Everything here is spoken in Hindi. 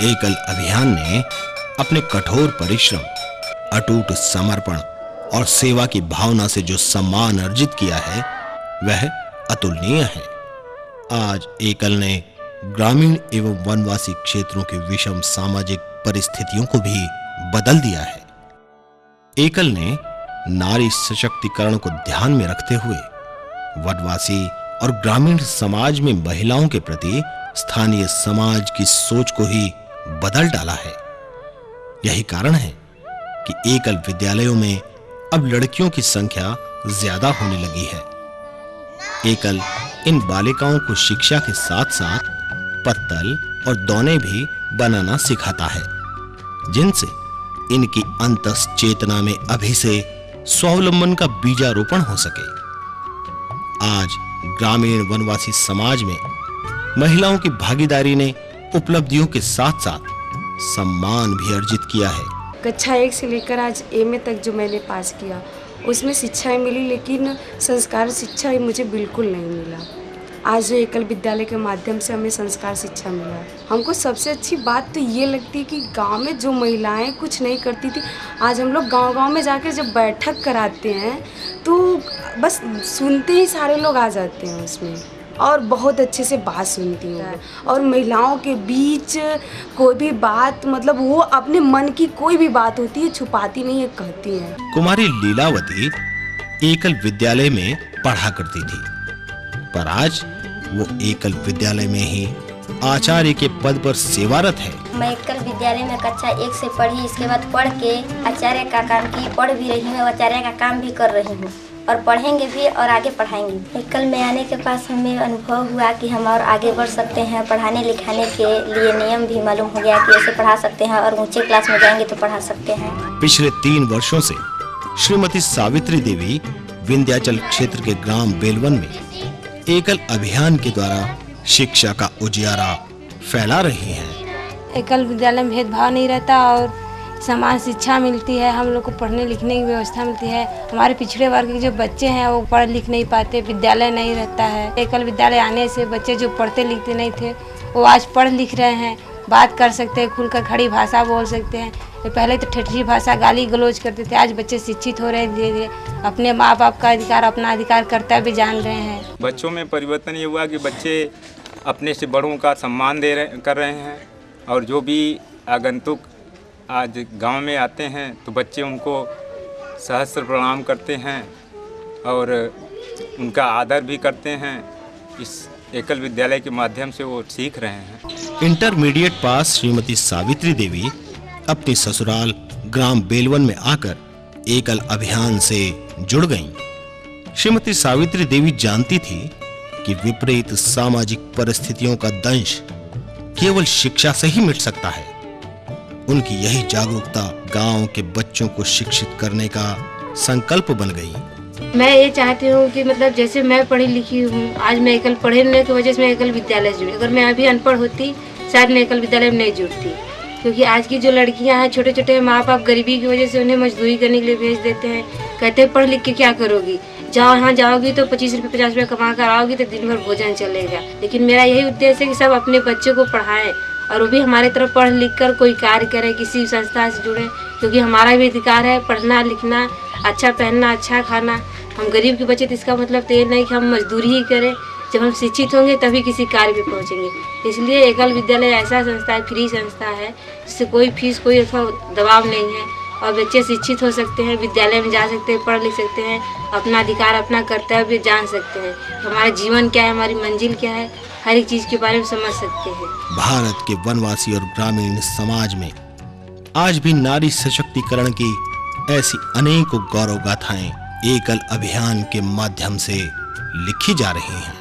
एकल अभियान ने अपने कठोर परिश्रम, अटूट समर्पण और सेवा की भावना से जो सम्मान अर्जित किया है वह अतुलनीय है। आज एकल ने ग्रामीण एवं वनवासी क्षेत्रों के विषम सामाजिक परिस्थितियों को भी बदल दिया है। एकल ने नारी सशक्तिकरण को ध्यान में रखते हुए वनवासी और ग्रामीण समाज में महिलाओं के प्रति स्थानीय समाज की सोच को ही बदल डाला है। यही कारण है कि एकल विद्यालयों में अब लड़कियों की संख्या ज्यादा होने लगी है। एकल इन बालिकाओं को शिक्षा के साथ-साथ पत्तल और दौने भी बनाना सिखाता है, जिनसे इनकी अंतस चेतना में अभी से स्वावलंबन का बीजारोपण हो सके। आज ग्रामीण वनवासी समाज में महिलाओं की भागीदारी ने उपलब्धियों के साथ-साथ सम्मान भी अर्जित किया है। कक्षा 1 से लेकर आज एमए तक जो मैंने पास किया उसमें शिक्षाएं मिली, लेकिन संस्कार शिक्षा मुझे बिल्कुल नहीं मिला। आज जो एकल विद्यालय के माध्यम से हमें संस्कार शिक्षा मिला। हमको सबसे अच्छी बात तो ये लगती है कि गांव में जो महिलाएं कुछ नहीं करती थी, आज हम लोग गांव-गांव में जाकर जब बैठक कराते हैं तो बस सुनते ही सारे लोग आ जाते हैं उसमें और बहुत अच्छे से बात सुनती हैं। और महिलाओं के बीच कोई भी बात, मतलब वो अपने मन की कोई भी बात होती है छुपाती नहीं है, कहती हैं। कुमारी लीलावती एकल विद्यालय में पढ़ा करती थी, पर आज वो एकल विद्यालय में ही आचार्य के पद पर सेवारत है। मैं एकल विद्यालय में कक्षा 1 से पढ़ी, इसके बाद पढ़ के आचार्य का काम की, पढ़ भी रही हूँ, आचार्य का काम भी कर रही हूँ और पढ़ेंगे भी और आगे पढ़ाएंगे। एकल में आने के पास हमें अनुभव हुआ कि हम और आगे बढ़ सकते हैं। पढ़ाने लिखाने के लिए नियम भी मालूम हो गया कि ऐसे पढ़ा सकते हैं और ऊंचे क्लास में जाएंगे तो पढ़ा सकते हैं। पिछले 3 वर्षों से श्रीमती सावित्री देवी विंध्याचल क्षेत्र के ग्राम बेलवन में एकल अभियान के द्वारा शिक्षा का उजियारा फैला रही हैं। एकल विद्यालय में भेदभाव नहीं रहता और समान शिक्षा मिलती है। हम लोग को पढ़ने लिखने की व्यवस्था मिलती है। हमारे पिछड़े वर्ग के जो बच्चे हैं वो पढ़ लिख नहीं पाते, विद्यालय नहीं रहता है। एकल विद्यालय आने से बच्चे जो पढ़ते लिखते नहीं थे वो आज पढ़ लिख रहे हैं, बात कर सकते हैं, खुलकर खड़ी भाषा बोल सकते हैं। पहले तो ठेठी भाषा गाली गलौज करते थे, आज बच्चे शिक्षित हो रहे हैं, धीरे धीरे अपने माँ बाप का अधिकार, अपना अधिकार कर्तव्य जान रहे हैं। बच्चों में परिवर्तन ये हुआ कि बच्चे अपने से बड़ों का सम्मान कर रहे हैं और जो भी आगंतुक आज गांव में आते हैं तो बच्चे उनको सहस्त्र प्रणाम करते हैं और उनका आदर भी करते हैं। इस एकल विद्यालय के माध्यम से वो सीख रहे हैं। इंटरमीडिएट पास श्रीमती सावित्री देवी अपनी ससुराल ग्राम बेलवन में आकर एकल अभियान से जुड़ गईं। श्रीमती सावित्री देवी जानती थी कि विपरीत सामाजिक परिस्थितियों का दंश केवल शिक्षा से ही मिट सकता है। उनकी यही जागरूकता गांव के बच्चों को शिक्षित करने का संकल्प बन गई। मैं ये चाहती हूँ कि मतलब जैसे मैं पढ़ी लिखी हूँ, आज मैं एकल पढ़ने की वजह से मैं एकल विद्यालय जुड़ी। अगर मैं अभी अनपढ़ होती शायद मैं एकल विद्यालय में नहीं जुड़ती, क्योंकि आज की जो लड़कियाँ हैं, छोटे छोटे माँ बाप गरीबी की वजह से उन्हें मजदूरी करने के लिए भेज देते हैं। कहते हैं पढ़ लिख के क्या करोगी, जहाँ जाओगी तो 25 रुपये 50 रुपये कमा कर आओगी तो दिन भर भोजन चलेगा। लेकिन मेरा यही उद्देश्य है कि सब अपने बच्चों को पढ़ाएं और वो भी हमारे तरफ पढ़ लिख कर कोई कार्य करें, किसी संस्था से जुड़े, क्योंकि हमारा भी अधिकार है पढ़ना लिखना, अच्छा पहनना, अच्छा खाना। हम गरीब के बच्चे, तो इसका मतलब तो ये नहीं कि हम मजदूरी ही करें। जब हम शिक्षित होंगे तभी किसी कार्य पे पहुंचेंगे। इसलिए एकल विद्यालय ऐसा संस्था है, फ्री संस्था है, जिससे कोई फीस, कोई दबाव नहीं है और बच्चे शिक्षित हो सकते हैं, विद्यालय में जा सकते हैं, पढ़ लिख सकते हैं, अपना अधिकार, अपना कर्तव्य जान सकते हैं, हमारा जीवन क्या है, हमारी मंजिल क्या है, हर एक चीज के बारे में समझ सकते हैं। भारत के वनवासी और ग्रामीण समाज में आज भी नारी सशक्तिकरण की ऐसी अनेकों गौरव गाथाएं एकल अभियान के माध्यम से लिखी जा रही हैं।